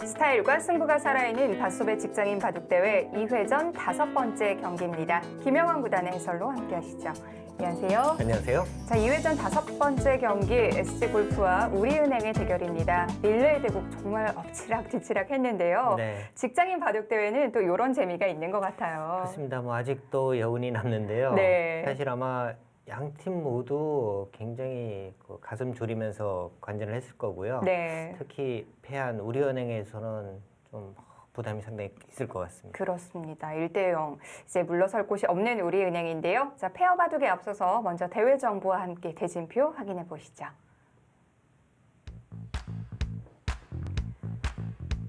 스타일과 승부가 살아있는 닷소배 직장인 바둑대회 2회전 5번째 경기입니다. 김영환 구단의 해설로 함께하시죠. 안녕하세요. 안녕하세요. 자, 2회전 5번째 경기 SG골프와 우리은행의 대결입니다. 릴레이 대국 정말 엎치락뒤치락 했는데요. 네. 직장인 바둑대회는 또 이런 재미가 있는 것 같아요. 그렇습니다. 뭐 아직도 여운이 남는데요. 네. 사실 아마 양 팀 모두 굉장히 가슴 졸이면서 관전을 했을 거고요. 네. 특히 패한 우리은행에서는 좀 부담이 상당히 있을 것 같습니다. 그렇습니다. 1대0. 이제 물러설 곳이 없는 우리은행인데요. 자, 페어 바둑에 앞서서 먼저 대회 정보와 함께 대진표 확인해 보시죠.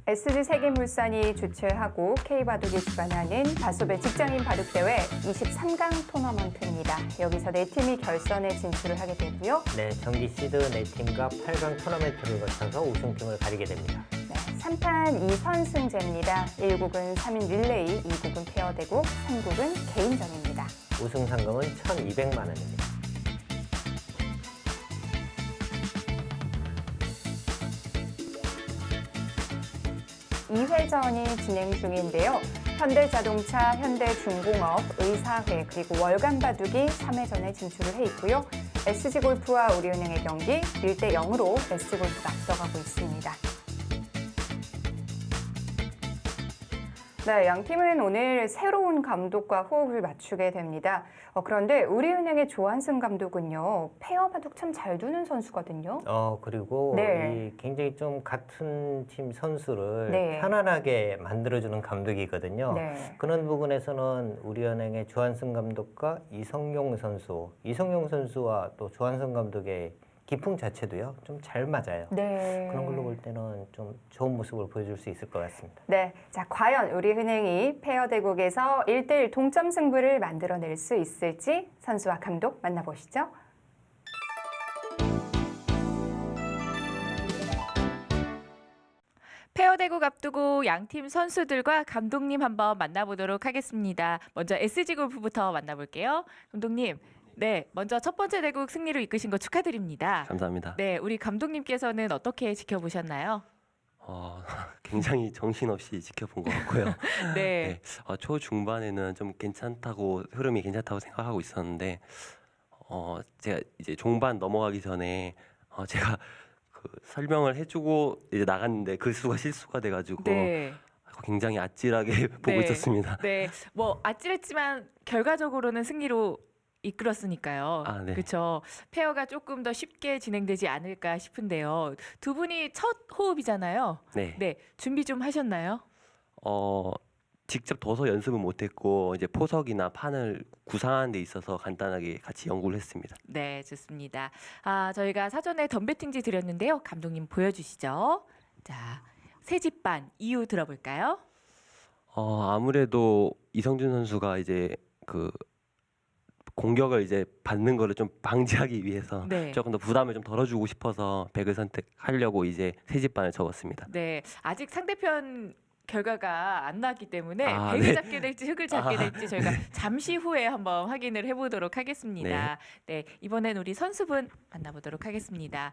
SG세계물산이 주최하고 K바둑이 주관하는 닷소배 직장인 바둑대회 23강 토너먼트입니다. 여기서 4팀이 결선에 진출을 하게 되고요. 네, 정기 시드 4팀과 8강 토너먼트를 거쳐서 우승팀을 가리게 됩니다. 네, 3판 2선승제입니다. 1국은 3인 릴레이, 2국은 페어 대국, 3국은 개인전입니다. 우승 상금은 1,200만 원입니다. 2회전이 진행 중인데요. 현대자동차, 현대중공업, 의사회, 그리고 월간바둑이 3회전에 진출을 해 있고요. SG골프와 우리은행의 경기 1대0으로 SG골프가 앞서가고 있습니다. 네, 양 팀은 오늘 새로운 감독과 호흡을 맞추게 됩니다. 그런데 우리은행의 조한승 감독은요, 페어 바둑 참 잘 두는 선수거든요. 그리고 네. 굉장히 좀 같은 팀 선수를 네. 편안하게 만들어주는 감독이거든요. 네. 그런 부분에서는 우리은행의 조한승 감독과 이성용 선수와 또 조한승 감독의 기풍 자체도요, 좀 잘 맞아요. 네. 그런 걸로 볼 때는 좀 좋은 모습을 보여줄 수 있을 것 같습니다. 네, 자, 과연 우리은행이 페어 대국에서 1대1 동점 승부를 만들어낼 수 있을지 선수와 감독 만나보시죠. 페어 대국 앞두고 양팀 선수들과 감독님 한번 만나보도록 하겠습니다. 먼저 SG골프부터 만나볼게요. 감독님, 네, 먼저 첫 번째 대국 승리로 이끄신 거 축하드립니다. 감사합니다. 네, 우리 감독님께서는 어떻게 지켜보셨나요? 굉장히 정신없이 지켜본 것 같고요. 네, 초중반에는 좀 흐름이 괜찮다고 생각하고 있었는데, 제가 이제 중반 넘어가기 전에 제가 그 설명을 해주고 이제 나갔는데 그 수가 실수가 돼가지고 네, 굉장히 아찔하게 보고 있었습니다. 네, 뭐 아찔했지만 결과적으로는 승리로 이끌었으니까요. 아, 네. 그렇죠. 페어가 조금 더 쉽게 진행되지 않을까 싶은데요. 두 분이 첫 호흡이잖아요. 네. 네, 준비 좀 하셨나요? 직접 둬서 연습은 못했고 이제 포석이나 판을 구상하는 데 있어서 간단하게 같이 연구를 했습니다. 네, 좋습니다. 저희가 사전에 덤배팅지 드렸는데요. 감독님 보여주시죠. 자, 세집반 이유 들어볼까요? 아무래도 이성준 선수가 이제 그 공격을 이제 받는 거를 좀 방지하기 위해서 네. 조금 더 부담을 좀 덜어주고 싶어서 백을 선택하려고 이제 세집반을 적었습니다. 네, 아직 상대편 결과가 안 나왔기 때문에 백을 네. 잡게 될지 흙을 잡게 될지 저희가 잠시 후에 한번 확인을 해보도록 하겠습니다. 네, 이번엔 우리 선수분 만나보도록 하겠습니다.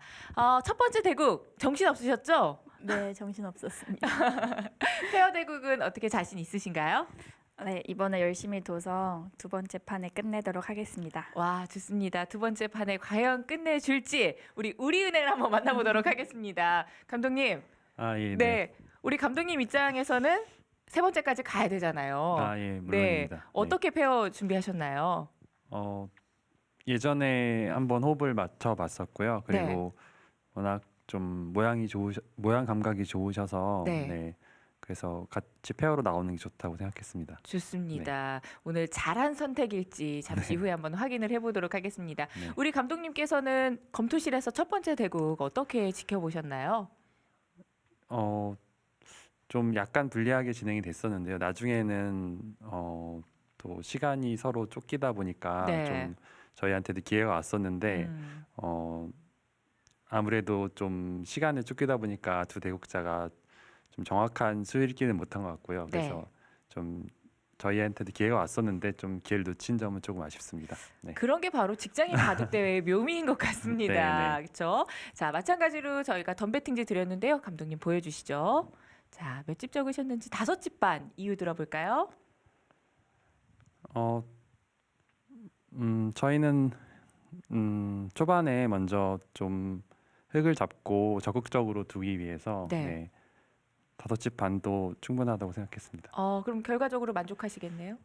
첫 번째 대국 정신 없으셨죠? 네, 정신 없었습니다. 페어 대국은 어떻게 자신 있으신가요? 네, 이번에 열심히 둬서 두 번째 판에 끝내도록 하겠습니다. 와, 좋습니다. 두 번째 판에 과연 끝내줄지 우리은행을 한번 만나보도록 하겠습니다. 감독님, 예, 네, 우리 감독님 입장에서는 세 번째까지 가야 되잖아요. 예, 네, 물론입니다. 어떻게 페어 준비하셨나요? 예전에 한번 호흡을 맞춰봤었고요. 그리고 워낙 좀 모양 감각이 좋으셔서 네. 그래서 같이 페어로 나오는 게 좋다고 생각했습니다. 좋습니다. 오늘 잘한 선택일지 잠시 후에 한번 확인을 해보도록 하겠습니다. 네. 우리 감독님께서는 검토실에서 첫 번째 대국 어떻게 지켜보셨나요? 좀 약간 불리하게 진행이 됐었는데요. 나중에는 또 시간이 서로 쫓기다 보니까 네. 좀 저희한테도 기회가 왔었는데 아무래도 좀 시간을 쫓기다 보니까 두 대국자가 좀 정확한 수일기는 못한 것 같고요. 그래서 네. 좀 저희한테도 기회가 왔었는데 좀 기회를 놓친 점은 조금 아쉽습니다. 네. 그런 게 바로 직장인 바둑 대회의 묘미인 것 같습니다. 네, 네. 그렇죠? 자, 마찬가지로 저희가 덤배팅지 드렸는데요. 감독님 보여주시죠. 자, 몇 집 적으셨는지 5집 반 이유 들어볼까요? 저희는 초반에 먼저 좀 흙을 잡고 적극적으로 두기 위해서 네. 5집 반도 충분하다고 생각했습니다. 그럼 결과적으로 만족하시겠네요?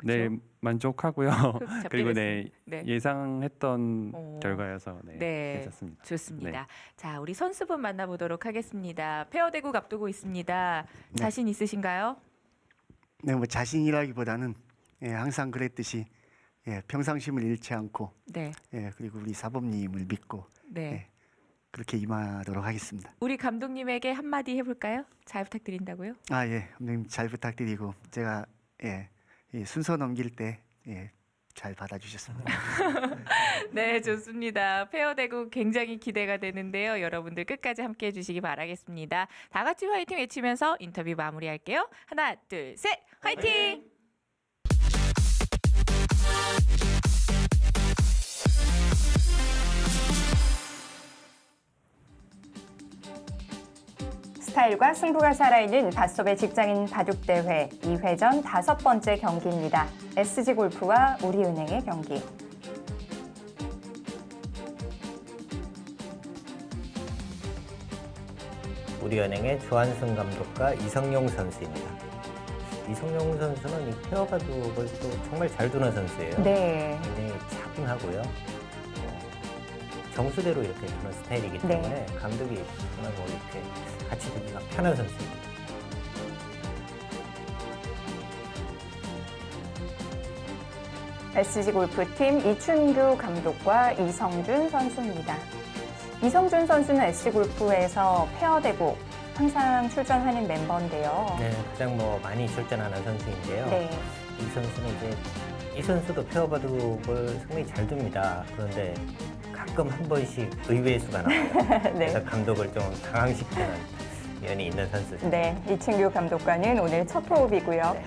네, 그쵸? 만족하고요. 흙 잡게 그리고 됐으니. 네. 예상했던 어. 결과여서 네. 괜찮습니다. 좋습니다. 자, 우리 선수분 만나보도록 하겠습니다. 페어대국 앞두고 있습니다. 네. 자신 있으신가요? 네, 뭐 자신이라기보다는 항상 그랬듯이 평상심을 잃지 않고 네. 그리고 우리 사범님을 믿고 네. 네. 그렇게 임하도록 하겠습니다. 우리 감독님에게 한마디 해볼까요? 잘 부탁드린다고요? 아, 예, 감독님 잘 부탁드리고 제가 이 순서 넘길 때 잘 받아주셨습니다. 네, 좋습니다. 페어대국 굉장히 기대가 되는데요. 여러분들 끝까지 함께해 주시기 바라겠습니다. 다 같이 화이팅 외치면서 인터뷰 마무리할게요. 하나, 둘, 셋, 화이팅! 스타일과 승부가 살아있는 바섭의 직장인 바둑대회 2회전 5번째 경기입니다. SG골프와 우리은행의 경기. 우리은행의 조한승 감독과 이성용 선수입니다. 이성용 선수는 이 페어 바둑을 또 정말 잘 두는 선수예요. 네. 굉장히 차분하고요. 정수대로 이렇게 두는 스타일이기 네. 때문에 감독이 정말 뭐 이렇게 같이 두기가 편한 선수입니다. SG골프팀 이춘규 감독과 이성준 선수입니다. 이성준 선수는 SG골프에서 페어대국 항상 출전하는 멤버인데요. 네, 가장 뭐 많이 출전하는 선수인데요. 네. 이 선수는 이 선수도 페어 바둑을 상당히 잘 둡니다. 그런데 가끔 한 번씩 의외의 수가 나와요. 네. 그래서 감독을 좀 당황시키는 면이 있는 선수죠. 네, 이춘규 감독과는 오늘 첫 호흡이고요. 네.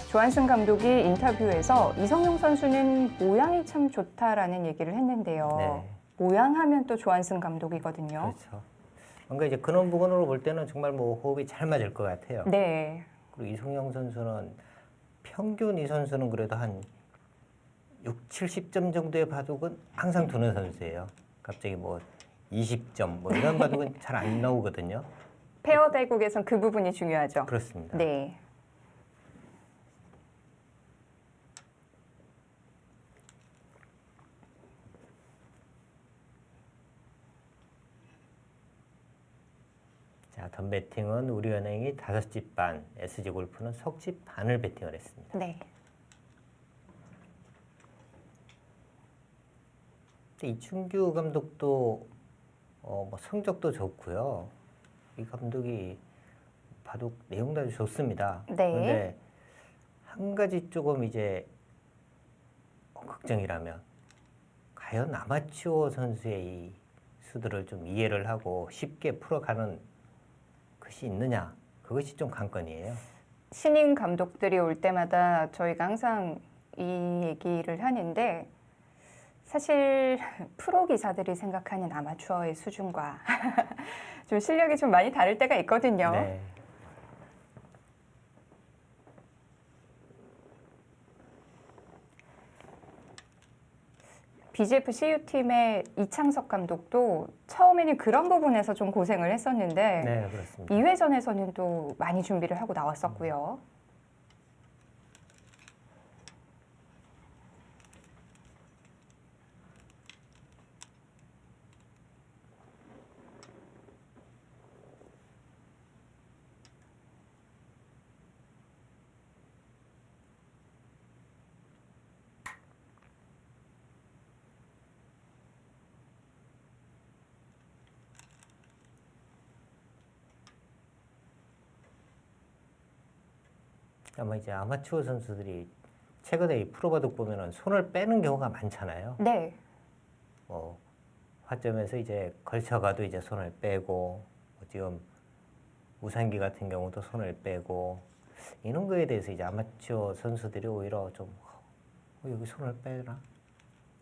조한승 감독이 인터뷰에서 이성용 선수는 모양이 참 좋다라는 얘기를 했는데요. 네. 모양하면 또 조한승 감독이거든요. 그렇죠. 뭔가 이제 그런 부분으로 볼 때는 정말 뭐 호흡이 잘 맞을 것 같아요. 네. 그리고 이성용 선수는 평균 이 선수는 그래도 한 6, 70점 정도의 바둑은 항상 두는 선수예요. 갑자기 뭐 20점 뭐 이런 바둑은 잘 안 나오거든요. 페어 대국에선 그 부분이 중요하죠. 그렇습니다. 네. 자, 덤 배팅은 우리은행이 5집 반, SG골프는 석집 반을 배팅을 했습니다. 네. 이춘규 감독도 뭐 성적도 좋고요. 이 감독이 바둑 내용도 아주 좋습니다. 네. 그런데 한 가지 조금 이제 걱정이라면 과연 아마추어 선수의 이 수들을 좀 이해를 하고 쉽게 풀어가는 것이 있느냐, 그것이 좀 관건이에요. 신인 감독들이 올 때마다 저희가 항상 이 얘기를 하는데 사실 프로 기사들이 생각하는 아마추어의 수준과 좀 실력이 좀 많이 다를 때가 있거든요. 네. BGF CU팀의 이창석 감독도 처음에는 그런 부분에서 좀 고생을 했었는데 네, 그렇습니다. 2회전에서는 또 많이 준비를 하고 나왔었고요. 아마 이제 아마추어 선수들이 최근에 이 프로 바둑 보면은 손을 빼는 경우가 많잖아요. 네. 뭐 화점에서 이제 걸쳐가도 이제 손을 빼고, 뭐 지금 우상기 같은 경우도 손을 빼고, 이런 거에 대해서 이제 아마추어 선수들이 오히려 좀 여기 손을 빼라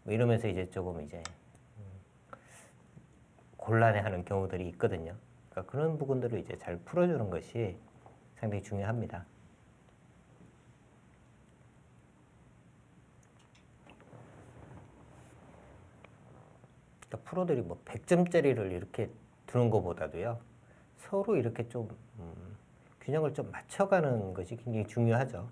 뭐 이러면서 이제 조금 이제 곤란해하는 경우들이 있거든요. 그러니까 그런 부분들을 이제 잘 풀어주는 것이 상당히 중요합니다. 그러니까 프로들이 뭐 100점짜리를 이렇게 두는 것보다도요, 서로 이렇게 좀 균형을 좀 맞춰가는 것이 굉장히 중요하죠.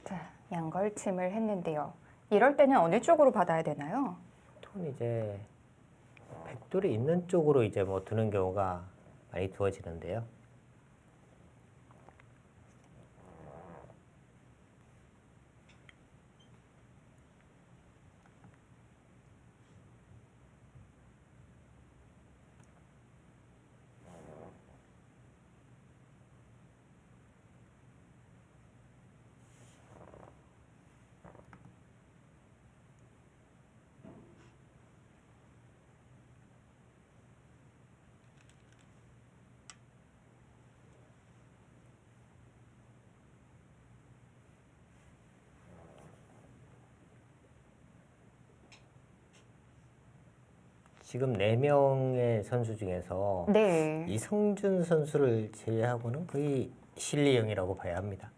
자, 양걸침을 했는데요. 이럴 때는 어느 쪽으로 받아야 되나요? 보통 이제 백돌이 있는 쪽으로 이제 뭐 두는 경우가 많이 두어지는데요. 지금 4명의 선수 중에서 네. 이성준 선수를 제외하고는 거의 실리형이라고 봐야 합니다.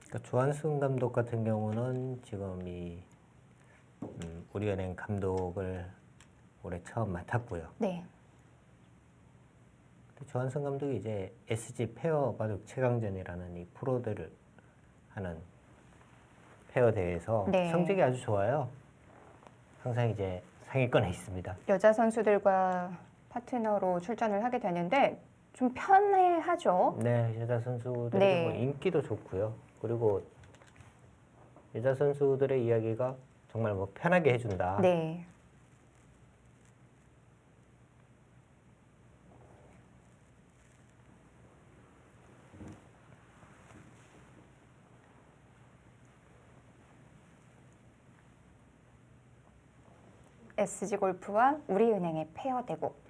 그러니까 조한승 감독 같은 경우는 지금 이 우리은행 감독을 올해 처음 맡았고요. 네. 조한승 감독이 이제 SG 페어 바둑 최강전이라는 이 프로들을 하는 페어 대회에서 네. 성적이 아주 좋아요. 항상 이제 상위권에 있습니다. 여자 선수들과 파트너로 출전을 하게 되는데 좀 편해하죠. 네, 여자 선수들이 네. 뭐 인기도 좋고요. 그리고 여자 선수들의 이야기가 정말 뭐 편하게 해준다. 네. SG골프와 우리은행의 페어 대국.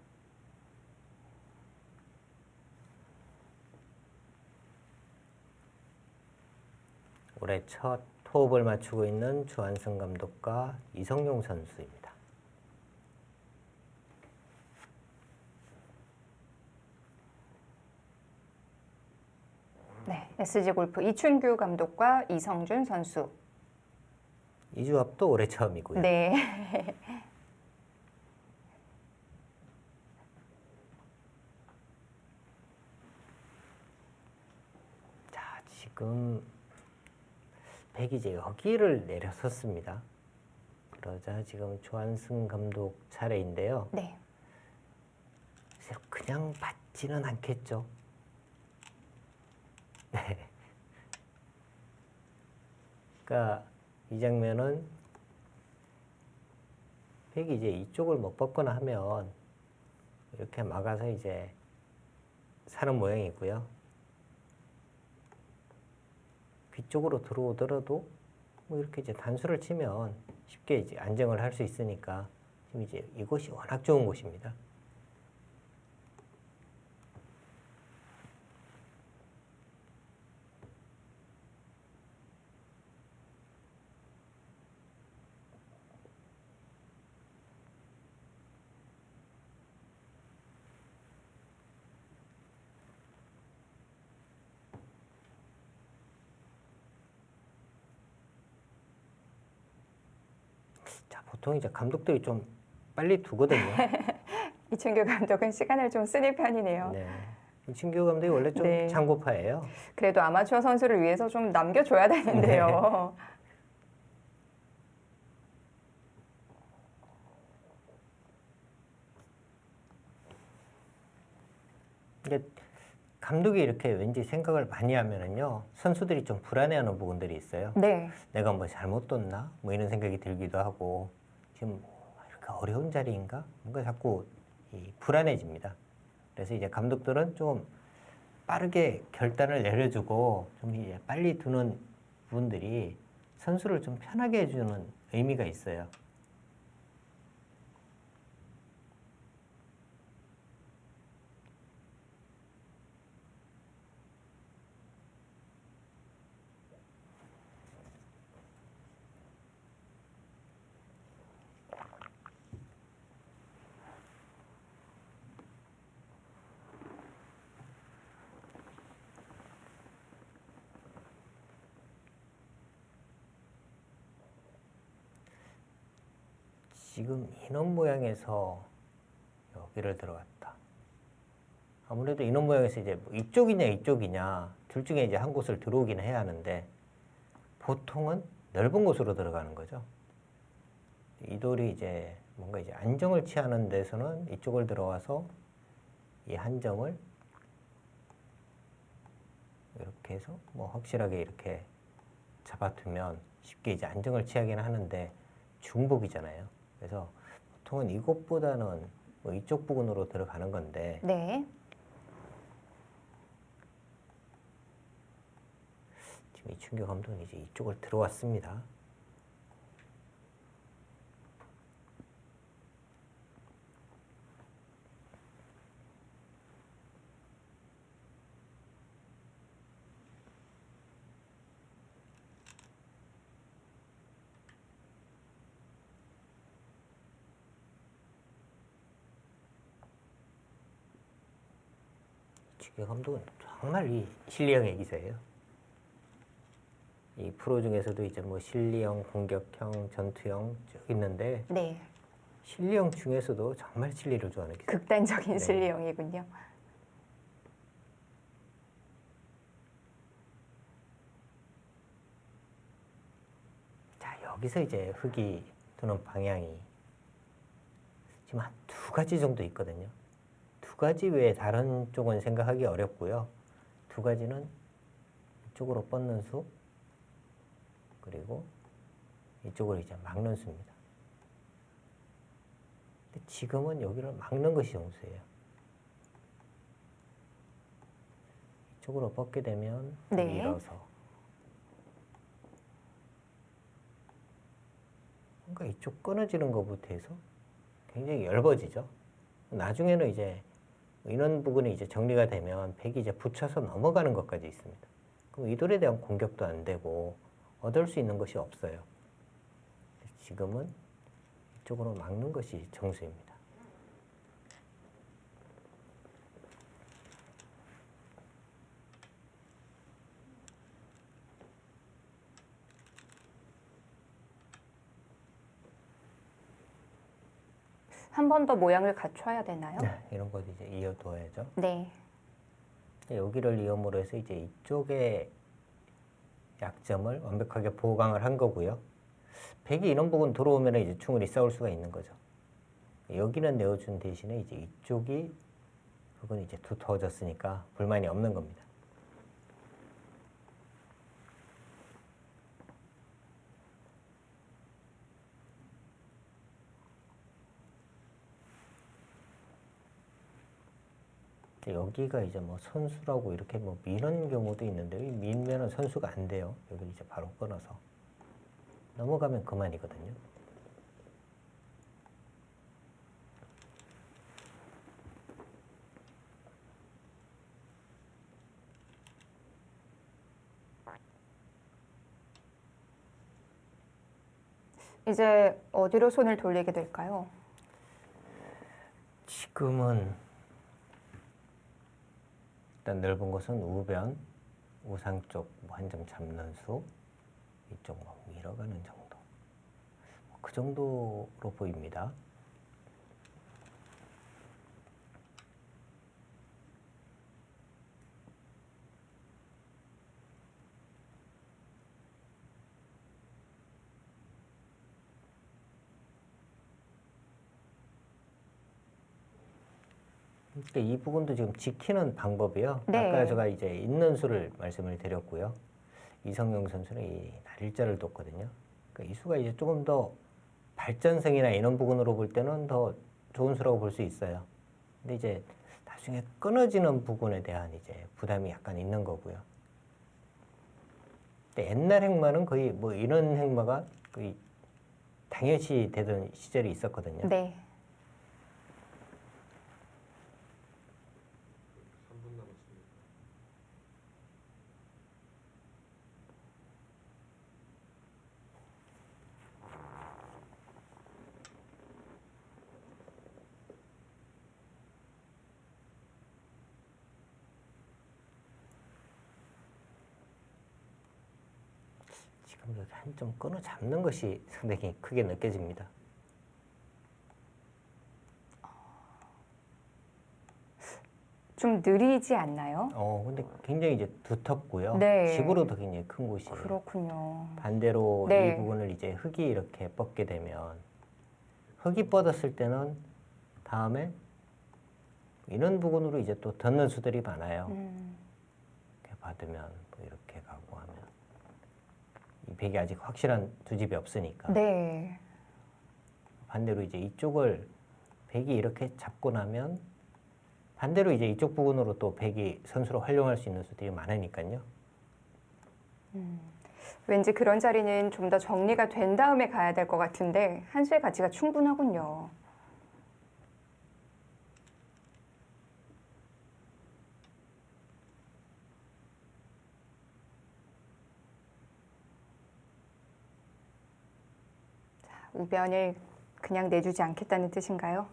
올해 첫 토업을 맞추고 있는 조한승 감독과 이성용 선수입니다. 네. SG골프 이춘규 감독과 이성준 선수. 이 조합도 올해 처음이고요. 네. 자, 지금 백이 이제 여기를 내려섰습니다. 그러자 지금 조한승 감독 차례인데요. 네. 글쎄요, 그냥 받지는 않겠죠. 네. 그러니까 이 장면은 백이 이제 이쪽을 못 받거나 하면 이렇게 막아서 이제 사는 모양이고요. 뒤쪽으로 들어오더라도 뭐 이렇게 이제 단수를 치면 쉽게 이제 안정을 할 수 있으니까 지금 이제 이곳이 워낙 좋은 곳입니다. 보통 이제 감독들이 좀 빨리 두거든요. 이춘규 감독은 시간을 좀 쓰는 편이네요. 네. 이춘규 감독이 원래 좀 네. 장고파예요. 그래도 아마추어 선수를 위해서 좀 남겨줘야 되는데요. 이게 감독이 이렇게 왠지 생각을 많이 하면은요 선수들이 좀 불안해하는 부분들이 있어요. 네. 내가 뭐 잘못 뒀나? 뭐 이런 생각이 들기도 하고 지금 이렇게 어려운 자리인가? 뭔가 자꾸 불안해집니다. 그래서 이제 감독들은 좀 빠르게 결단을 내려주고 좀 이제 빨리 두는 부분들이 선수를 좀 편하게 해주는 의미가 있어요. 지금 이런 모양에서 여기를 들어갔다. 아무래도 이런 모양에서 이제 뭐 이쪽이냐 이쪽이냐 둘 중에 이제 한 곳을 들어오긴 해야 하는데 보통은 넓은 곳으로 들어가는 거죠. 이 돌이 이제 뭔가 이제 안정을 취하는 데서는 이쪽을 들어와서 이 한 점을 이렇게 해서 뭐 확실하게 이렇게 잡아두면 쉽게 이제 안정을 취하긴 하는데 중복이잖아요. 그래서 보통은 이것보다는 뭐 이쪽 부분으로 들어가는 건데 네. 지금 이춘규 감독은 이제 이쪽을 들어왔습니다. 이춘규 감독은 정말 이 실리형의 기사예요. 이 프로 중에서도 이제 뭐 실리형, 공격형, 전투형 쭉 있는데 네. 실리형 중에서도 정말 실리를 좋아하는 기사. 극단적인 네. 실리형이군요. 자, 여기서 이제 흙이 두는 방향이 지금 한 두 가지 정도 있거든요. 두 가지 외에 다른 쪽은 생각하기 어렵고요. 두 가지는 이쪽으로 뻗는 수 그리고 이쪽으로 이제 막는 수입니다. 근데 지금은 여기를 막는 것이 정수예요. 이쪽으로 뻗게 되면 네. 밀어서 뭔가 이쪽 끊어지는 것부터 해서 굉장히 얇아지죠. 나중에는 이제 이런 부분이 이제 정리가 되면 백이 이제 붙여서 넘어가는 것까지 있습니다. 그럼 이 돌에 대한 공격도 안 되고 얻을 수 있는 것이 없어요. 지금은 이쪽으로 막는 것이 정수입니다. 한 번 더 모양을 갖춰야 되나요? 네, 이런 것 이제 이어둬야죠. 네. 여기를 이음으로 해서 이제 이쪽의 약점을 완벽하게 보강을 한 거고요. 백이 이런 부분 들어오면 이제 충분히 싸울 수가 있는 거죠. 여기는 내어준 대신에 이제 이쪽이 흙은 이제 두터워졌으니까 불만이 없는 겁니다. 여기가 이제 뭐 선수라고 이렇게 뭐 미는 경우도 있는데 밀면은 선수가 안 돼요. 여기 이제 바로 끊어서 넘어가면 그만이거든요. 이제 어디로 손을 돌리게 될까요? 지금은 일단 넓은 곳은 우변, 우상 쪽 한 점 잡는 수, 이쪽 뭐 밀어가는 정도. 그 정도로 보입니다. 그러니까 이 부분도 지금 지키는 방법이요. 네. 아까 제가 이제 있는 수를 말씀을 드렸고요. 이성용 선수는 이 날일자를 뒀거든요. 그러니까 이 수가 이제 조금 더 발전성이나 이런 부분으로 볼 때는 더 좋은 수라고 볼 수 있어요. 근데 이제 나중에 끊어지는 부분에 대한 이제 부담이 약간 있는 거고요. 근데 옛날 행마는 거의 뭐 이런 행마가 거의 당연시 되던 시절이 있었거든요. 네. 지금 이렇게 한 점 끊어 잡는 것이 상당히 크게 느껴집니다. 좀 느리지 않나요? 근데 굉장히 이제 두텁고요. 네. 집으로도 굉장히 큰 곳이에요. 그렇군요. 반대로 네. 이 부분을 이제 흙이 이렇게 뻗게 되면 흙이 뻗었을 때는 다음에 이런 부분으로 이제 또 덧는 수들이 많아요. 이렇게 받으면 뭐 이렇게 가고 하면 이 백이 아직 확실한 두 집이 없으니까 네. 반대로 이제 이쪽을 백이 이렇게 잡고 나면 반대로 이제 이쪽 부분으로 또 백이 선수로 활용할 수 있는 수들이 많으니까요. 왠지 그런 자리는 좀 더 정리가 된 다음에 가야 될 것 같은데 한 수의 가치가 충분하군요. 자, 우변을 그냥 내주지 않겠다는 뜻인가요?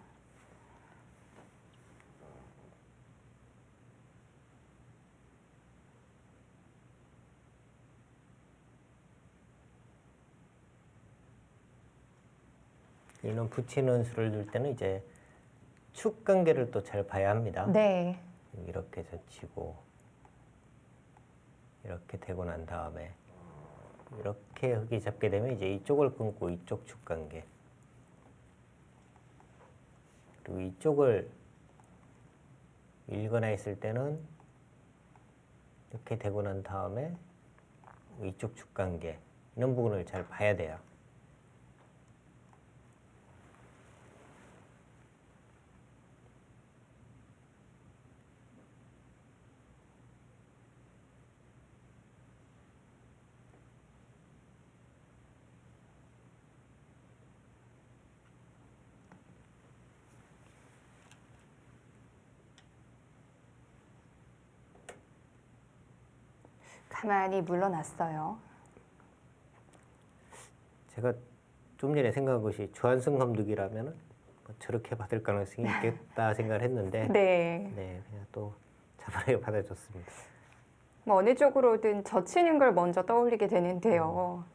이런 붙이는 수를 둘 때는 이제 축 관계를 또 잘 봐야 합니다. 네. 이렇게 젖히고 이렇게 되고 난 다음에 이렇게 흙이 잡게 되면 이제 이쪽을 끊고 이쪽 축 관계 그리고 이쪽을 밀거나 했을 때는 이렇게 되고 난 다음에 이쪽 축 관계 이런 부분을 잘 봐야 돼요. 가만히 물러났어요. 제가 좀 전에 생각한 것이 주한승 감독이라면 뭐 저렇게 받을 가능성이 있겠다 생각을 했는데 네. 네, 그냥 또 차분하게 받아줬습니다. 뭐 어느 쪽으로든 젖히는 걸 먼저 떠올리게 되는데요.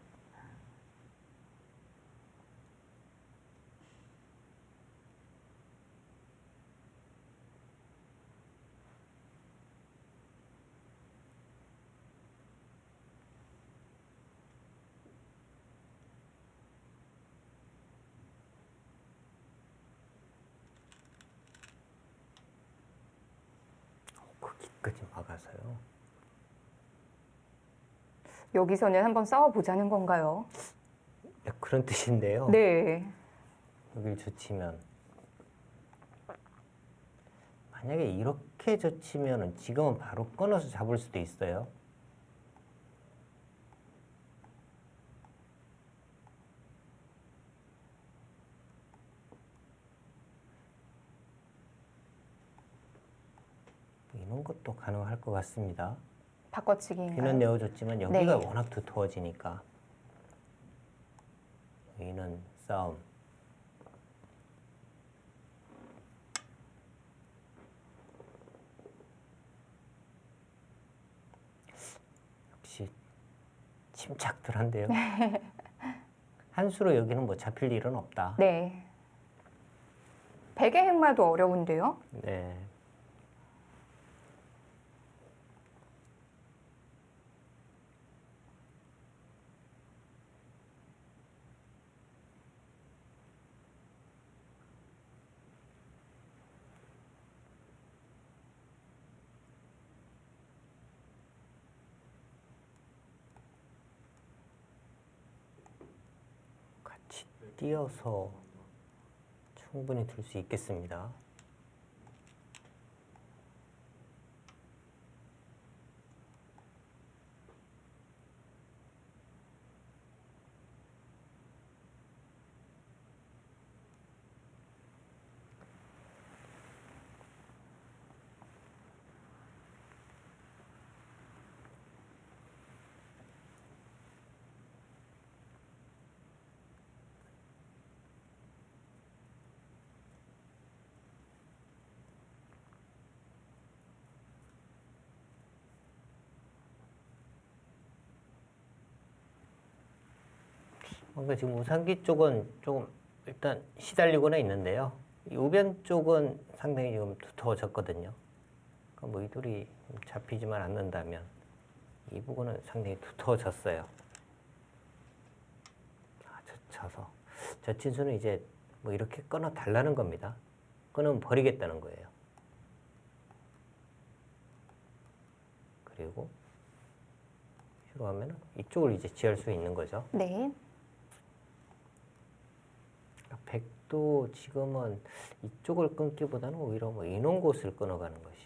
거기까지 막아서요. 여기서는 한번 싸워보자는 건가요? 네, 그런 뜻인데요. 네. 여길 젖히면 만약에 이렇게 젖히면 지금은 바로 끊어서 잡을 수도 있어요. 이런 것도 가능할 것 같습니다. 바꿔치기인가요? 비는 내어줬지만 여기가 네. 워낙 두터워지니까 여기는 싸움. 역시 침착들한데요. 한 수로 여기는 뭐 잡힐 일은 없다. 네. 백의 행마도 어려운데요. 네. 같이 뛰어서 충분히 들 수 있겠습니다. 그러니까 지금 우상기 쪽은 조금 일단 시달리고는 있는데요. 이 우변 쪽은 상당히 지금 두터워졌거든요. 그러니까 뭐 이 돌이 잡히지만 않는다면 이 부분은 상당히 두터워졌어요. 젖혀서 젖힌수는 이제 뭐 이렇게 끊어 달라는 겁니다. 끊으면 버리겠다는 거예요. 그리고 싫어하면 이쪽을 이제 지할 수 있는 거죠. 네. 백도 지금은 이쪽을 끊기보다는 오히려 뭐 이런 곳을 끊어가는 것이.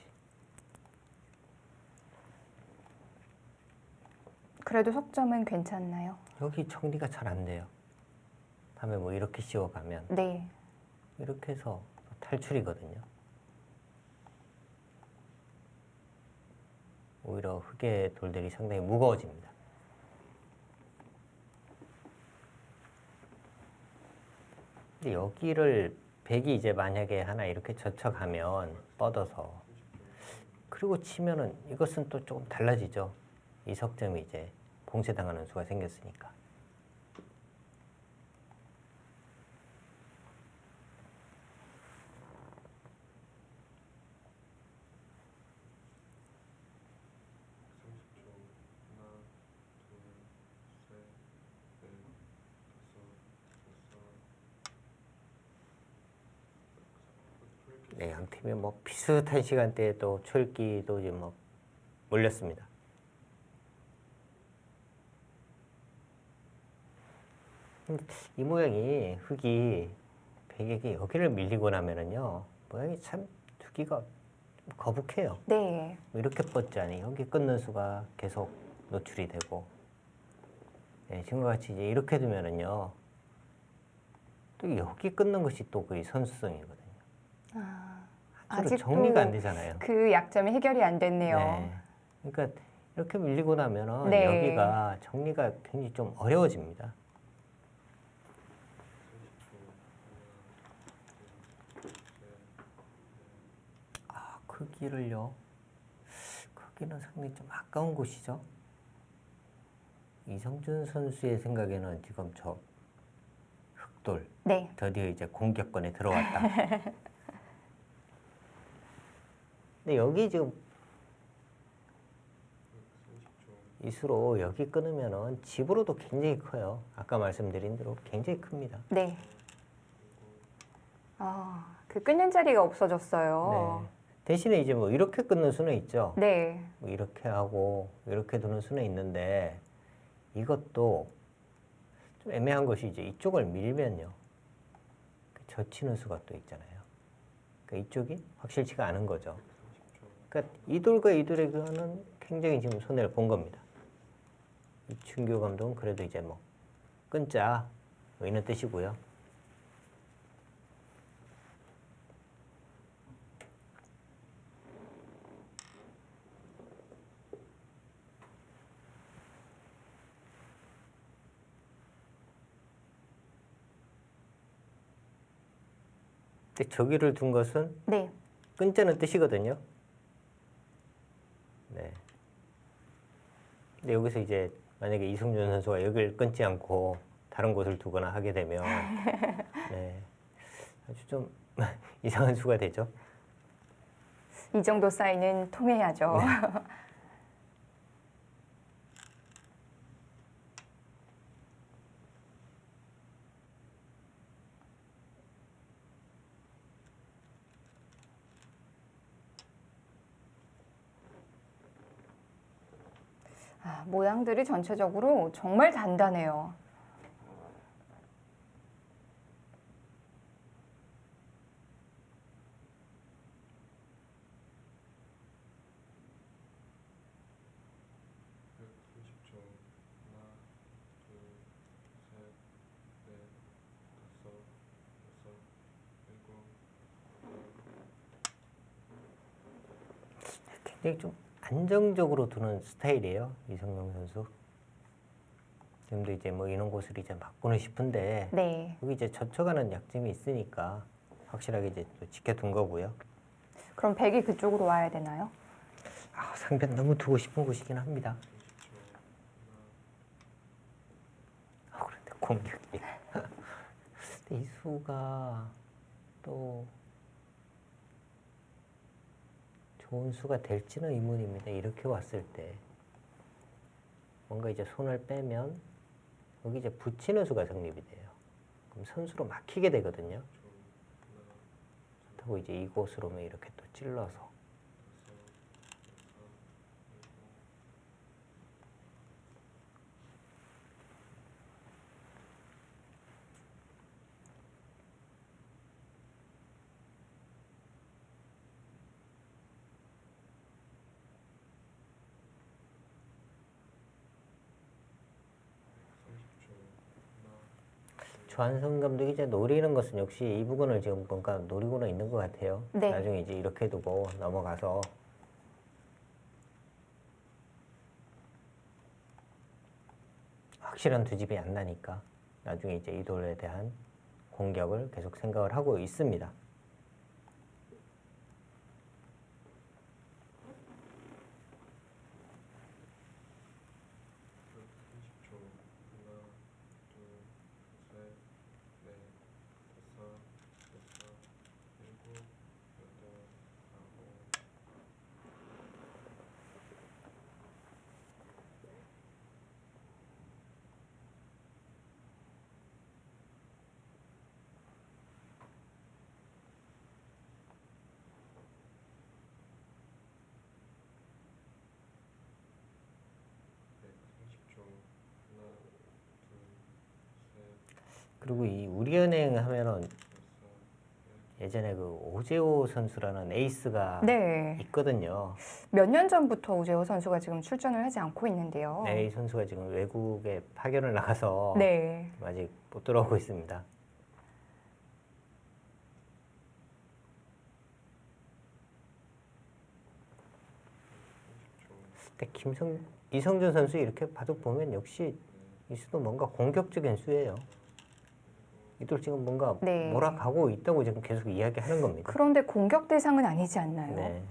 그래도 석점은 괜찮나요? 여기 정리가 잘 안 돼요. 다음에 뭐 이렇게 씌워가면 네. 이렇게 해서 탈출이거든요. 오히려 흙의 돌들이 상당히 무거워집니다. 근데 여기를 백이 이제 만약에 하나 이렇게 젖혀가면 뻗어서 그리고 치면은 이것은 또 조금 달라지죠. 이 석점이 이제 봉쇄당하는 수가 생겼으니까. 네, 양 팀이 뭐 비슷한 시간대에 또 철기도 이제 뭐 몰렸습니다. 근데 이 모양이 흙이 백에게 여기를 밀리고 나면은요 모양이 참 두기가 거북해요. 네. 이렇게 뻗자니 여기 끊는 수가 계속 노출이 되고, 네, 지금과 같이 이제 이렇게 두면은요 또 여기 끊는 것이 또 그 선수성이거든요. 아직도 정리가 안 되잖아요. 그 약점이 해결이 안 됐네요. 네. 그러니까 이렇게 밀리고 나면은 네. 여기가 정리가 굉장히 좀 어려워집니다. 크기를요. 크기는 상당히 좀 아까운 곳이죠. 이성준 선수의 생각에는 지금 저 흑돌 네. 드디어 이제 공격권에 들어왔다. 근데 여기 지금 이수로 여기 끊으면은 집으로도 굉장히 커요. 아까 말씀드린 대로 굉장히 큽니다. 네. 그 끊는 자리가 없어졌어요. 네. 대신에 이제 뭐 이렇게 끊는 수는 있죠. 네. 뭐 이렇게 하고 이렇게 두는 수는 있는데 이것도 좀 애매한 것이 이제 이쪽을 밀면요. 젖히는 수가 또 있잖아요. 그러니까 이쪽이 확실치가 않은 거죠. 그러니까 이 돌과 이 돌의 교환은 굉장히 지금 손해를 본 겁니다. 이춘규 감독은 그래도 이제 뭐 끊자 뭐 이런 뜻이고요. 근데 저기를 둔 것은 네. 끊자는 뜻이거든요. 네. 근데 여기서 이제 만약에 이승준 선수가 여기를 끊지 않고 다른 곳을 두거나 하게 되면 네, 아주 좀 이상한 수가 되죠. 이 정도 사인은 통해야죠. 모양들이 전체적으로 정말 단단해요. 굉장히 좀 안정적으로 두는 스타일이에요, 이성용 선수. 지금도 이제 뭐 이런 곳을 이제 바꾸는 싶은데 네. 여기 이제 젖혀가는 약점이 있으니까 확실하게 이제 또 지켜둔 거고요. 그럼 백이 그쪽으로 와야 되나요? 상변 너무 두고 싶은 곳이긴 합니다. 그런데 공격이. 근데 이 수가 또 좋은 수가 될지는 의문입니다. 이렇게 왔을 때 뭔가 이제 손을 빼면 여기 이제 붙이는 수가 성립이 돼요. 그럼 선수로 막히게 되거든요. 그렇다고 이제 이곳으로만 이렇게 또 찔러서 조한성 감독이 이제 노리는 것은 역시 이 부분을 지금 뭔가 노리고는 있는 것 같아요. 네. 나중에 이제 이렇게 두고 넘어가서 확실한 투집이 안 나니까 나중에 이제 이 돌에 대한 공격을 계속 생각을 하고 있습니다. 그리고 이 우리은행 하면은 예전에 그 오재호 선수라는 에이스가 네. 있거든요. 몇 년 전부터 오재호 선수가 지금 출전을 하지 않고 있는데요. 이 선수가 지금 외국에 파견을 나가서 네. 아직 못 돌아오고 있습니다. 근데 이성준 선수 이렇게 바둑 보면 역시 이 수도 뭔가 공격적인 수예요. 이들 지금 뭔가 네. 몰아가고 있다고 지금 계속 이야기하는 겁니다. 그런데 공격 대상은 아니지 않나요? 네.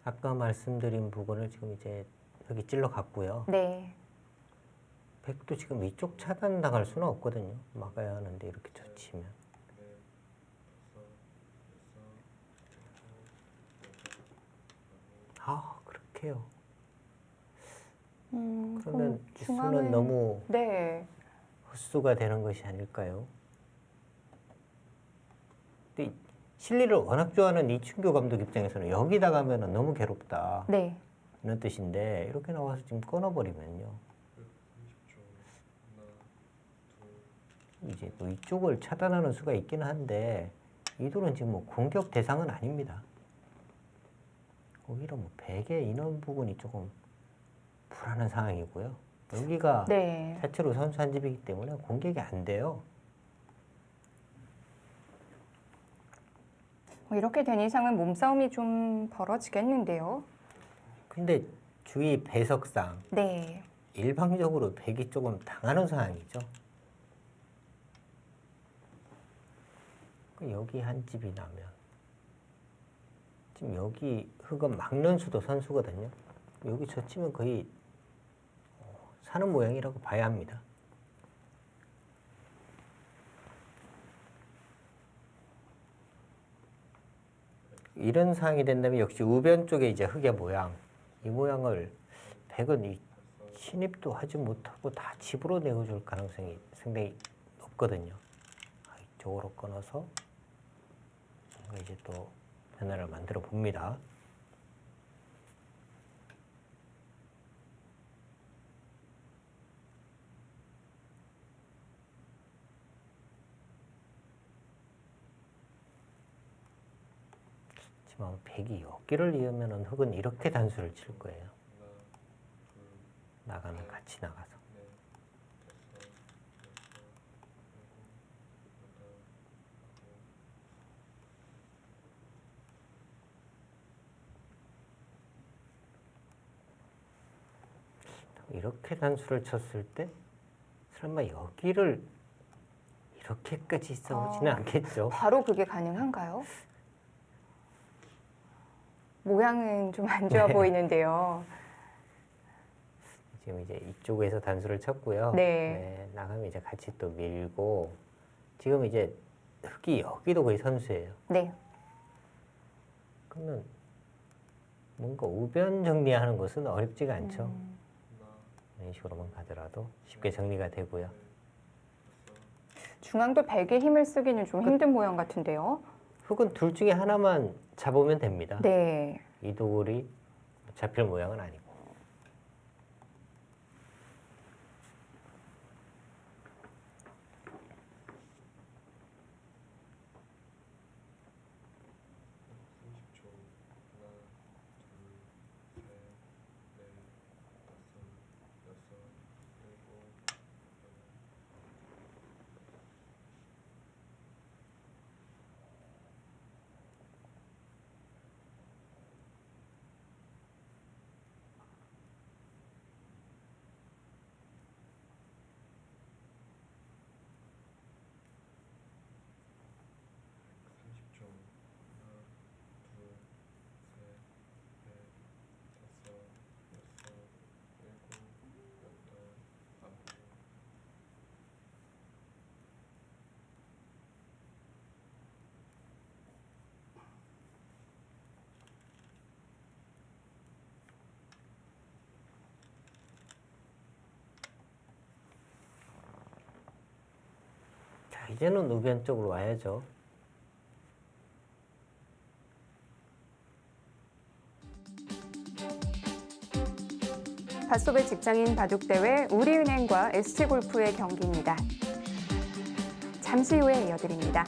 아까 말씀드린 부분을 지금 이제 여기 찔러 갔고요. 네. 백도 지금 이쪽 차단 당할 수는 없거든요. 막아야 하는데 이렇게 젖히면. 그렇게요. 그러면 그럼 이 수는 너무 네. 헛수가 되는 것이 아닐까요? 근데 실리를 워낙 좋아하는 이춘교 감독 입장에서는 여기다 가면은 너무 괴롭다. 네. 이런 뜻인데 이렇게 나와서 지금 끊어버리면요. 이제 또 이쪽을 차단하는 수가 있기는 한데 이 돌은 지금 뭐 공격 대상은 아닙니다. 오히려 뭐 백의 인원 부분이 조금 불안한 상황이고요. 여기가 네. 자체로 선수 한 집이기 때문에 공격이 안 돼요. 이렇게 된 이상은 몸싸움이 좀 벌어지겠는데요. 근데 주위 배석상 네. 일방적으로 백이 조금 당하는 상황이죠. 여기 한 집이 나면 지금 여기 흑은 막년수도 선수거든요. 여기 젖히면 거의 사는 모양이라고 봐야 합니다. 이런 상황이 된다면 역시 우변 쪽에 이제 흑의 모양, 이 모양을 백은 이 침입도 하지 못하고 다 집으로 내어줄 가능성이 상당히 높거든요. 이쪽으로 끊어서 뭔가 이제 또 변화를 만들어 봅니다. 지금 백이 여기를 이으면 흑은 이렇게 단수를 칠 거예요. 나가면 같이 나가서. 이렇게 단수를 쳤을 때 설마 여기를 이렇게까지 써오지는 않겠죠. 바로 그게 가능한가요? 모양은 좀 안 좋아 네. 보이는데요. 지금 이제 이쪽에서 단수를 쳤고요. 네. 나가면 이제 같이 또 밀고 지금 이제 흑이 여기도 거의 선수예요. 네. 그러면 뭔가 우변 정리하는 것은 어렵지가 않죠. 이런 식으로만 가더라도 쉽게 정리가 되고요. 중앙도 백의 힘을 쓰기는 좀 힘든 모양 같은데요. 흑은 둘 중에 하나만 잡으면 됩니다. 네. 이 도굴이 잡힐 모양은 아니고. 자, 이제는 우변 쪽으로 와야죠. 닷소배 직장인 바둑대회 우리은행과 SG골프의 경기입니다. 잠시 후에 이어드립니다.